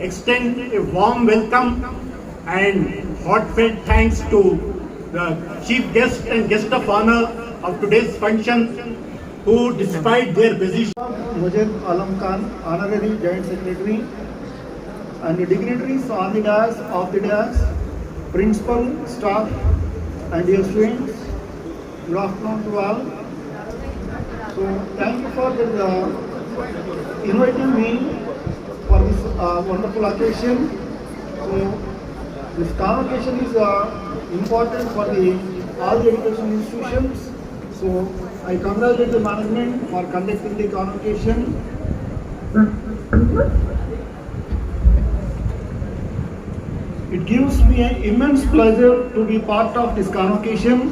Extend a warm welcome and heartfelt thanks to the chief guest and guest of honor of today's function, who despite their busy Mujib Alam Khan, Honorary Joint Secretary, and the dignitaries on the dais of the dais, principal, staff, and dear students, good afternoon to all. So thank you for inviting me for this wonderful occasion. So this convocation is important for all the education institutions. So I congratulate the management for conducting the convocation. It gives me an immense pleasure to be part of this convocation.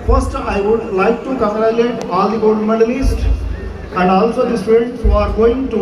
First, I would like to congratulate all the gold medalists and also the students who are going to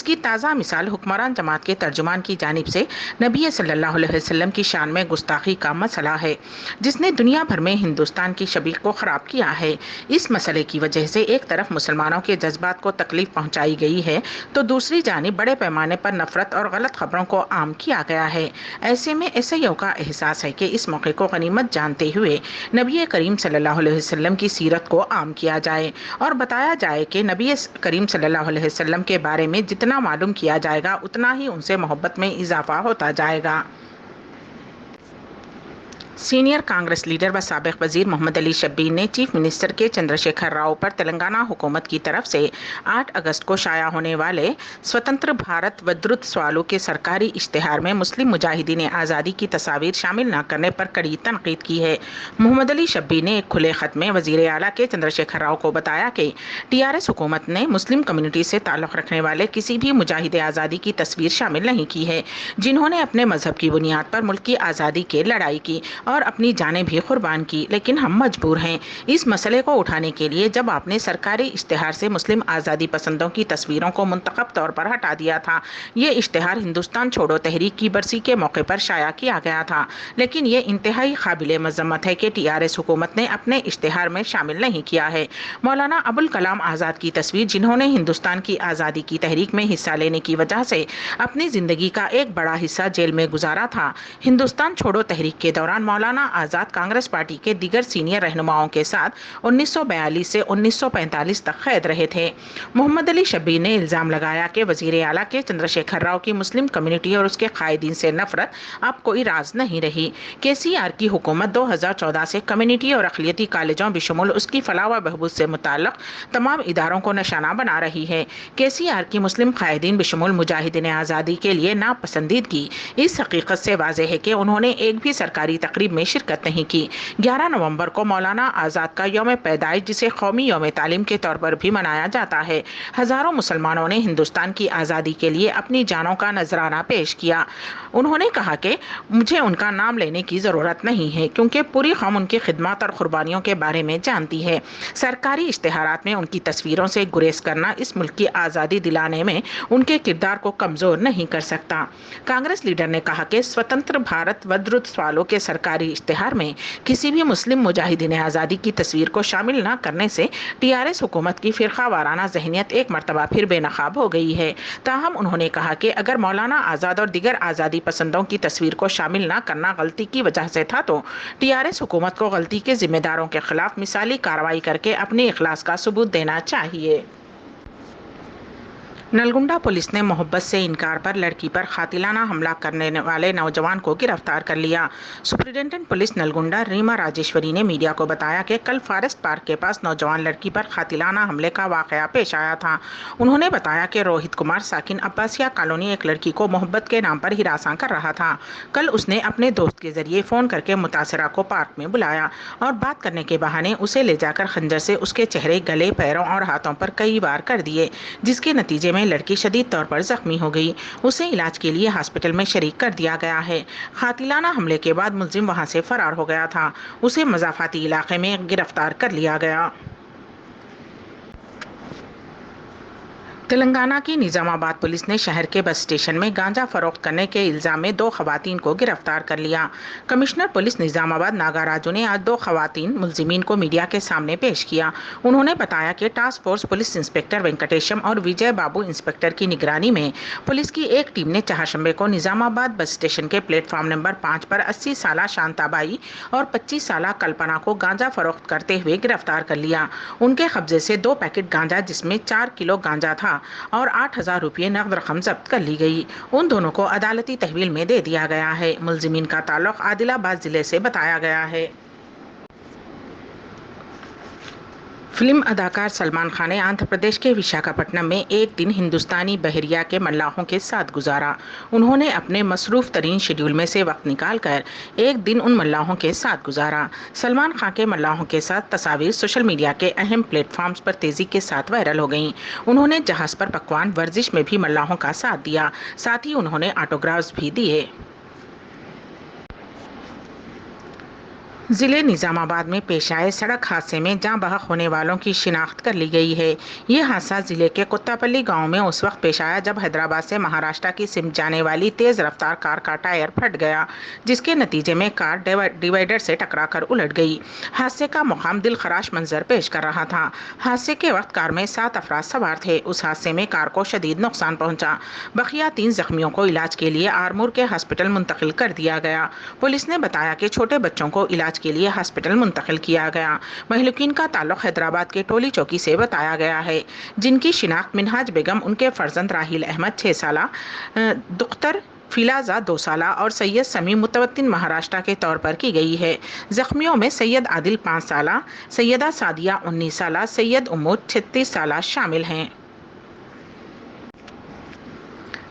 اس کی تازہ مثال حکمران جماعت کے ترجمان کی جانب سے نبی صلی اللہ علیہ وسلم کی شان میں گستاخی کا مسئلہ ہے، جس نے دنیا بھر میں ہندوستان کی شبیہ کو خراب کیا ہے۔ اس مسئلے کی وجہ سے ایک طرف مسلمانوں کے جذبات کو تکلیف پہنچائی گئی ہے تو دوسری جانب بڑے پیمانے پر نفرت اور غلط خبروں کو عام کیا گیا ہے۔ ایسے میں عیسائیوں کا احساس ہے کہ اس موقع کو غنیمت جانتے ہوئے نبی کریم صلی اللہ علیہ وسلم کی سیرت کو عام کیا جائے اور بتایا جائے کہ نبی کریم صلی اللہ علیہ وسلم کے بارے میں جتنا معلوم کیا جائے گا اتنا ہی ان سے محبت میں اضافہ ہوتا جائے گا۔ سینئر کانگریس لیڈر و سابق وزیر محمد علی شبیر نے چیف منسٹر کے چندر شیکھر راؤ پر تلنگانہ حکومت کی طرف سے 8 اگست کو شائع ہونے والے سوتنتر بھارت ودرت سوالوں کے سرکاری اشتہار میں مسلم مجاہدین آزادی کی تصاویر شامل نہ کرنے پر کڑی تنقید کی ہے۔ محمد علی شبیر نے ایک کھلے خط میں وزیر اعلیٰ کے چندر شیکھر راؤ کو بتایا کہ TRS حکومت نے مسلم کمیونٹی سے تعلق رکھنے والے کسی بھی مجاہد آزادی کی تصویر شامل نہیں کی ہے، جنہوں نے اپنے مذہب کی بنیاد پر ملک کی آزادی کی لڑائی کی اور اپنی جانیں بھی قربان کی، لیکن ہم مجبور ہیں اس مسئلے کو اٹھانے کے لیے جب آپ نے سرکاری اشتہار سے مسلم آزادی پسندوں کی تصویروں کو منتخب طور پر ہٹا دیا تھا۔ یہ اشتہار ہندوستان چھوڑو تحریک کی برسی کے موقع پر شائع کیا گیا تھا، لیکن یہ انتہائی قابل مذمت ہے کہ TRS حکومت نے اپنے اشتہار میں شامل نہیں کیا ہے۔ مولانا ابوالکلام آزاد کی تصویر، جنہوں نے ہندوستان کی آزادی کی تحریک میں حصہ لینے کی وجہ سے اپنی زندگی کا ایک بڑا حصہ جیل میں گزارا تھا، ہندوستان چھوڑو تحریک کے دوران مولانا آزاد کانگریس پارٹی کے دیگر سینئر رہنماؤں کے ساتھ 1942 سے 1945 تک قید رہے تھے۔ محمد علی شبیر نے الزام لگایا کہ وزیر اعلیٰ کے چندر شیکھر راؤ کی مسلم کمیونٹی اور اس کے قائدین سے نفرت اب کوئی راز نہیں رہی۔ KCR کی حکومت 2014 سے کمیونٹی اور اقلیتی کالجوں بشمول اس کی فلاح و بہبود سے متعلق تمام اداروں کو نشانہ بنا رہی ہے۔ KCR کی مسلم قائدین بشمول مجاہدین آزادی کے لیے ناپسندیدگی اس حقیقت سے واضح ہے کہ انہوں نے ایک بھی سرکاری تقریب میں شرکت نہیں کی۔ 11 نومبر کو مولانا آزاد کا یوم پیدائش، جسے قومی یوم تعلیم کے طور پر بھی منایا جاتا ہے، ہزاروں مسلمانوں نے ہندوستان کی آزادی کے لیے اپنی جانوں کا نذرانہ پیش کیا۔ انہوں نے کہا کہ مجھے ان کا نام لینے کی ضرورت نہیں ہے کیونکہ پوری قوم ان کی خدمات اور قربانیوں کے بارے میں جانتی ہے۔ سرکاری اشتہارات میں ان کی تصویروں سے گریز کرنا اس ملک کی آزادی دلانے میں ان کے کردار کو کمزور نہیں کر سکتا۔ کانگریس لیڈر نے کہا کہ سوتنتر بھارت ودرت سوالوں کے سرکاری اشتہار میں کسی بھی مسلم مجاہدین آزادی کی تصویر کو شامل نہ کرنے سے TRS حکومت کی فرقہ وارانہ ذہنیت ایک مرتبہ پھر بے نقاب ہو گئی ہے۔ تاہم انہوں نے کہا کہ اگر مولانا آزاد اور دیگر آزادی پسندوں کی تصویر کو شامل نہ کرنا غلطی کی وجہ سے تھا تو TRS حکومت کو غلطی کے ذمہ داروں کے خلاف مثالی کارروائی کر کے اپنی اخلاص کا ثبوت دینا چاہیے۔ نلگنڈا پولیس نے محبت سے انکار پر لڑکی پر قاتلانہ حملہ کرنے والے نوجوان کو گرفتار کر لیا۔ سپرنٹینڈنٹ پولیس نلگنڈا ریما راجیشوری نے میڈیا کو بتایا کہ کل فارسٹ پارک کے پاس نوجوان لڑکی پر قاتلانہ حملے کا واقعہ پیش آیا تھا۔ انہوں نے بتایا کہ روہت کمار ساکن عباسیہ کالونی ایک لڑکی کو محبت کے نام پر ہراساں کر رہا تھا۔ کل اس نے اپنے دوست کے ذریعے فون کر کے متاثرہ کو پارک میں بلایا اور بات کرنے کے بہانے اسے لے جا کر خنجر سے اس کے چہرے، گلے، پیروں اور ہاتھوں پر کئی وار کر دیے، جس کے نتیجے میں لڑکی شدید طور پر زخمی ہو گئی۔ اسے علاج کے لیے ہاسپٹل میں شریک کر دیا گیا ہے۔ قاتلانہ حملے کے بعد ملزم وہاں سے فرار ہو گیا تھا۔ اسے مضافاتی علاقے میں گرفتار کر لیا گیا۔ تلنگانہ کی نظام آباد پولیس نے شہر کے بس اسٹیشن میں گانجا فروخت کرنے کے الزام میں 2 خواتین کو گرفتار کر لیا۔ کمشنر پولیس نظام آباد ناگا راجو نے آج 2 خواتین ملزمین کو میڈیا کے سامنے پیش کیا۔ انہوں نے بتایا کہ ٹاسک فورس پولیس انسپکٹر وینکٹیشم اور وجے بابو انسپکٹر کی نگرانی میں پولیس کی ایک ٹیم نے چہارشنبے کو نظام آباد بس اسٹیشن کے پلیٹ فارم نمبر 5 پر 80 سالہ شانتا بائی اور 25 سالہ کلپنا کو گانجا فروخت کرتے ہوئے گرفتار کر لیا۔ ان کے قبضے سے 2 پیکٹ گانجا، جس میں 4 کلو گانجا تھا، اور 8,000 روپے نقد رقم ضبط کر لی گئی۔ ان دونوں کو عدالتی تحویل میں دے دیا گیا ہے۔ ملزمین کا تعلق عادل آباد ضلع سے بتایا گیا ہے۔ فلم اداکار سلمان خان نے آندھرا پردیش کے وشاکھاپٹنم میں ایک دن ہندوستانی بحریہ کے ملاحوں کے ساتھ گزارا۔ انہوں نے اپنے مصروف ترین شیڈول میں سے وقت نکال کر ایک دن ان ملاحوں کے ساتھ گزارا۔ سلمان خان کے ملاحوں کے ساتھ تصاویر سوشل میڈیا کے اہم پلیٹ فارمز پر تیزی کے ساتھ وائرل ہو گئیں۔ انہوں نے جہاز پر پکوان ورزش میں بھی ملاحوں کا ساتھ دیا، ساتھ ہی انہوں نے آٹوگرافز بھی دیے۔ ضلع نظام آباد میں پیش آئے سڑک حادثے میں جاں بحق ہونے والوں کی شناخت کر لی گئی ہے۔ یہ حادثہ ضلع کے کتاپلی گاؤں میں اس وقت پیش آیا جب حیدرآباد سے مہاراشٹر کی سمت جانے والی تیز رفتار کار کا ٹائر پھٹ گیا، جس کے نتیجے میں کار ڈیوائیڈر سے ٹکرا کر الٹ گئی۔ حادثے کا مقام دل خراش منظر پیش کر رہا تھا۔ حادثے کے وقت کار میں 7 افراد سوار تھے۔ اس حادثے میں کار کو شدید نقصان پہنچا۔ بقیہ 3 زخمیوں کو علاج کے لیے آرمور کے ہاسپٹل منتقل کر دیا گیا۔ پولیس نے بتایا کہ چھوٹے بچوں کو علاج کے لیے ہاسپٹل منتقل کیا گیا۔ مہلوکین کا تعلق حیدرآباد کے ٹولی چوکی سے بتایا گیا ہے، جن کی شناخت منہاج بیگم، ان کے فرزند راحیل احمد 6 سالہ، دختر فیلازہ 2 سالہ اور سید سمیع متوطن مہاراشٹر کے طور پر کی گئی ہے۔ زخمیوں میں سید عادل 5 سالہ، سیدہ سعدیہ 19 سالہ، سید امود 36 سالہ شامل ہیں۔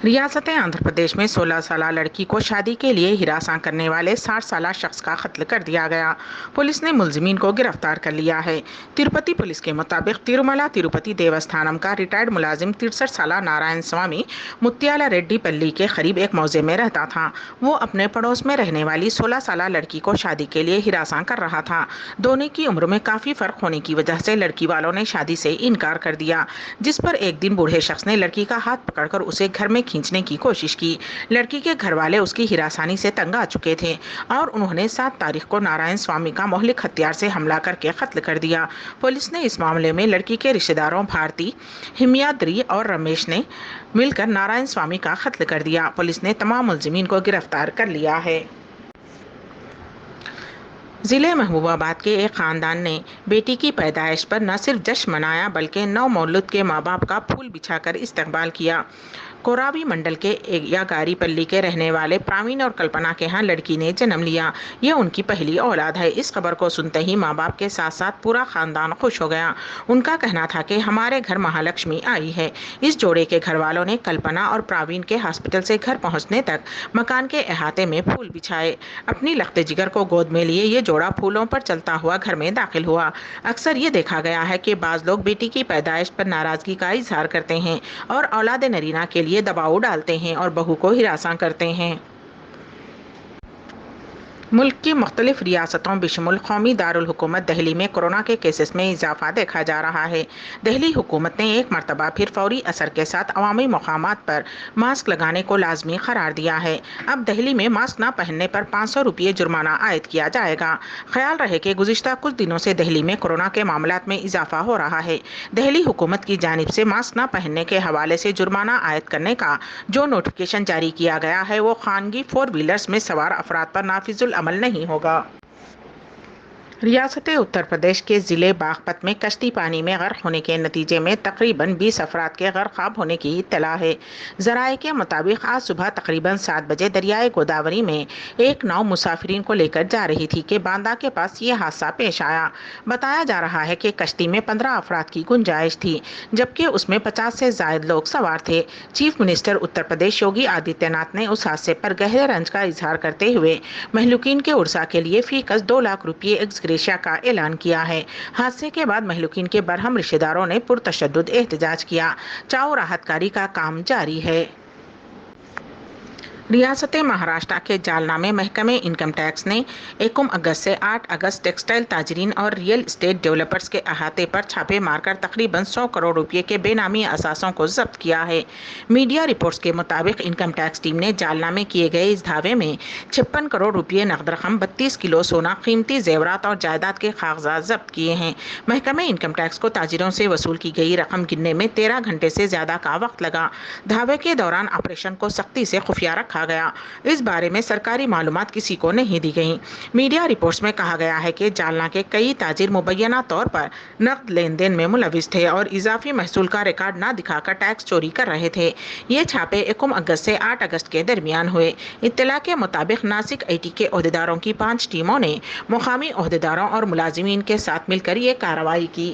ریاست آندھرا پردیش میں 16 سالہ لڑکی کو شادی کے لیے ہراساں کرنے والے 60 سالہ شخص کا قتل کر دیا گیا۔ پولیس نے ملزمین کو گرفتار کر لیا ہے۔ تروپتی پولیس کے مطابق تروملا تروپتی دیوستھانم کا ریٹائرڈ ملازم 63 سالہ نارائن سوامی متیالا ریڈی پلی کے قریب ایک موضع میں رہتا تھا۔ وہ اپنے پڑوس میں رہنے والی 16 سالہ لڑکی کو شادی کے لیے ہراساں کر رہا تھا۔ دونوں کی عمر میں کافی فرق ہونے کی وجہ سے لڑکی والوں نے شادی سے انکار کر دیا، جس پر ایک دن بوڑھے شخص نے لڑکی کا ہاتھ پکڑ کر اسے گھر میں کھینچنے کی کوشش کی۔ لڑکی کے گھر والے اس کی ہراسانی سے تنگ آ چکے تھے اور انہوں نے 7 تاریخ کو نارائن سوامی کا مہلک ہتھیار سے حملہ کر کے قتل کر دیا۔ پولیس نے اس معاملے میں لڑکی کے رشتہ داروں بھارتی، ہمیادری اور رمیش نے مل کر نارائن سوامی کا قتل کر دیا۔ پولیس نے تمام ملزمین کو گرفتار کر لیا ہے۔ ضلع محبوب آباد کے ایک خاندان نے بیٹی کی پیدائش پر نہ صرف جشن منایا بلکہ نو مولود کے ماں باپ کا پھول بچھا کر استقبال کیا۔ کوراوی منڈل کے یاگاری پلی کے رہنے والے پراوین اور کلپنا کے ہاں لڑکی نے جنم لیا۔ یہ ان کی پہلی اولاد ہے۔ اس خبر کو سنتے ہی ماں باپ کے ساتھ ساتھ پورا خاندان خوش ہو گیا۔ ان کا کہنا تھا کہ ہمارے گھر مہالکشمی آئی ہے۔ اس جوڑے کے گھر والوں نے کلپنا اور پراوین کے ہاسپٹل سے گھر پہنچنے تک مکان کے احاطے میں پھول بچھائے۔ اپنی لخت جگر کو گود میں لیے یہ جوڑا پھولوں پر چلتا ہوا گھر میں داخل ہوا۔ اکثر یہ دیکھا گیا ہے کہ بعض لوگ بیٹی کی پیدائش پر ناراضگی کا اظہار کرتے ہیں اور اولاد نرینہ کے لیے دباؤ ڈالتے ہیں اور بہو کو ہراساں کرتے ہیں۔ ملک کی مختلف ریاستوں بشمول قومی دارالحکومت دہلی میں کورونا کے کیسز میں اضافہ دیکھا جا رہا ہے۔ دہلی حکومت نے ایک مرتبہ پھر فوری اثر کے ساتھ عوامی مقامات پر ماسک لگانے کو لازمی قرار دیا ہے۔ اب دہلی میں ماسک نہ پہننے پر 500 روپے جرمانہ عائد کیا جائے گا۔ خیال رہے کہ گزشتہ کچھ دنوں سے دہلی میں کورونا کے معاملات میں اضافہ ہو رہا ہے۔ دہلی حکومت کی جانب سے ماسک نہ پہننے کے حوالے سے جرمانہ عائد کرنے کا جو نوٹیفکیشن جاری کیا گیا ہے وہ خانگی 4 ویلرز میں سوار افراد پر نافذ العمل نہیں ہوگا۔ ریاست اتر پردیش کے ضلع باغپت میں کشتی پانی میں غرق ہونے کے نتیجے میں تقریباً 20 افراد کے غرقاب ہونے کی اطلاع ہے۔ ذرائع کے مطابق آج صبح تقریباً 7 بجے دریائے گوداوری میں ایک ناؤ مسافرین کو لے کر جا رہی تھی کہ باندہ کے پاس یہ حادثہ پیش آیا۔ بتایا جا رہا ہے کہ کشتی میں 15 افراد کی گنجائش تھی، جبکہ اس میں 50 سے زائد لوگ سوار تھے۔ چیف منسٹر اتر پردیش یوگی آدتیہ ناتھ نے اس حادثے پر گہرے رنج کا اظہار کرتے ہوئے مہلوکین کے ورثاء کے لیے فی کس 2 لاکھ روپے ایکسگریشیا کا اعلان کیا ہے۔ حادثے کے بعد مہلوکین کے برہم رشتہ داروں نے پرتشدد احتجاج کیا۔ چاؤ راحت کاری کا کام جاری ہے۔ ریاست مہاراشٹر کے جالنا میں محکمہ انکم ٹیکس نے 1 اگست سے 8 اگست ٹیکسٹائل تاجرین اور ریئل اسٹیٹ ڈیولپرز کے احاطے پر چھاپے مار کر تقریباً 100 کروڑ روپے کے بے نامی اثاثوں کو ضبط کیا ہے۔ میڈیا رپورٹس کے مطابق انکم ٹیکس ٹیم نے جالنا میں کیے گئے اس دھاوے میں 56 کروڑ روپے نقد رقم، 32 کلو سونا، قیمتی زیورات اور جائیداد کے کاغذات ضبط کیے ہیں۔ محکمہ انکم ٹیکس کو تاجروں سے وصول کی گئی رقم گننے میں 13 گھنٹے سے زیادہ کا وقت لگا۔ دھاوے کے دوران آپریشن کو سختی سے خفیہ رکھا گیا۔ اس بارے میں سرکاری معلومات کسی کو نہیں دی گئیں۔ میڈیا رپورٹس میں کہا گیا ہے کہ جالنا کے کئی تاجر مبینہ طور پر نقد لین دین میں ملوث تھے اور اضافی محصول کا ریکارڈ نہ دکھا کر ٹیکس چوری کر رہے تھے۔ یہ چھاپے 1 اگست سے 8 اگست کے درمیان ہوئے۔ اطلاع کے مطابق ناسک آئی ٹی کے عہدیداروں کی 5 ٹیموں نے مقامی عہدیداروں اور ملازمین کے ساتھ مل کر یہ کارروائی کی۔